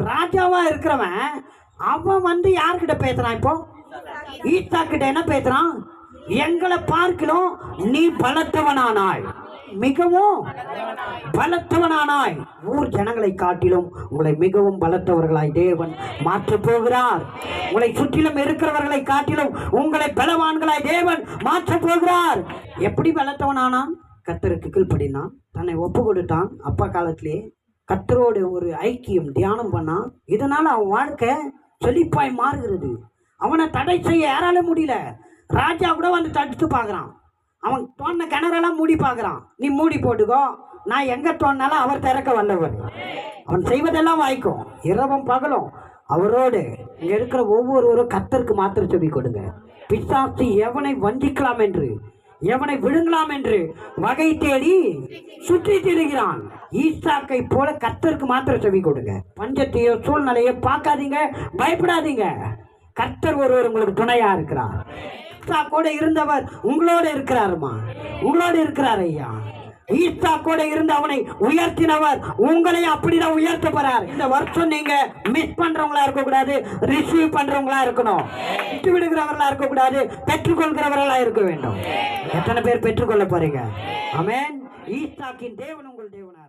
ராஜாவா இருக்கிறவன் அவன் வந்து யார்கிட்ட பேசுறான்? இப்போ ஈசாக்கு கிட்ட என்ன பேசுறான்? எங்களை பார்க்கணும் நீ பலத்தவனானாய், மிகவும் பலத்தவனானாய். ஊர் ஜனங்களை காட்டிலும் உங்களை மிகவும் பலத்தவர்களாய் தேவன் மாற்றப் போகிறார். உங்களை சுற்றிலும் இருக்கிறவர்களை காட்டிலும் உங்களை பலவான்களாய் தேவன் மாற்றப் போகிறார். எப்படி பலத்தவனானான்? கர்த்தருக்கு கீழ்ப்படினான், தன்னை ஒப்பு கொடுத்தான். அப்பா காலத்திலே கர்த்தரோடு ஒரு ஐக்கியம் தியானம் பண்ணான். இதனால அவன் வாழ்க்கை செழிப்பாய் மாறுகிறது. அவனை தடை செய்ய யாரால முடியல. ராஜா கூட வந்து தடுத்து பார்க்குறான். அவன் தோண்டின கிணறெல்லாம் மூடி பார்க்குறான். நீ மூடி போட்டுக்கோ, நான் எங்கே தோண்டினாலும் அவர் திறக்க வல்லவர். அவன் செய்வதெல்லாம் வாய்க்கும். இரவும் பகலும் அவரோடு இங்கே இருக்கிற ஒவ்வொருவரும் கர்த்தருக்கு மாத்திர செவி கொடுங்க. பிசாசு எவனை வஞ்சிக்கலாம் என்று, எவனை விழுங்கலாம் என்று வகை தேடி சுற்றி திரிகிறான். ஈசாக்கை போல கர்த்தருக்கு மாத்திர செவி கொடுங்க. பஞ்சத்தையோ சூழ்நிலையோ பார்க்காதீங்க, பயப்படாதீங்க. கர்த்தர் ஒருவர் உங்களுக்கு துணையா இருக்கிறார். கூட இருந்தவர் உங்களோட இருக்கிறாருமா, உங்களோட இருக்கிறார் ஐயா. ஈசா கூட இருந்து அவனை உயர்த்தினவர் உங்களையும் அப்படிதான் உயர்த்த போறார். இந்த வருஷம் நீங்க மிஸ் பண்றவங்களா இருக்க கூடாது, ரிசீவ் பண்றவங்களா இருக்கணும். விட்டு விடுகிறவர்களா இருக்க கூடாது, பெற்றுக்கொள்கிறவர்களா இருக்க வேண்டும். எத்தனை பேர் பெற்றுக்கொள்ள போறீங்க? ஆமென். ஈசாக்கின் தேவன் உங்கள் தேவனா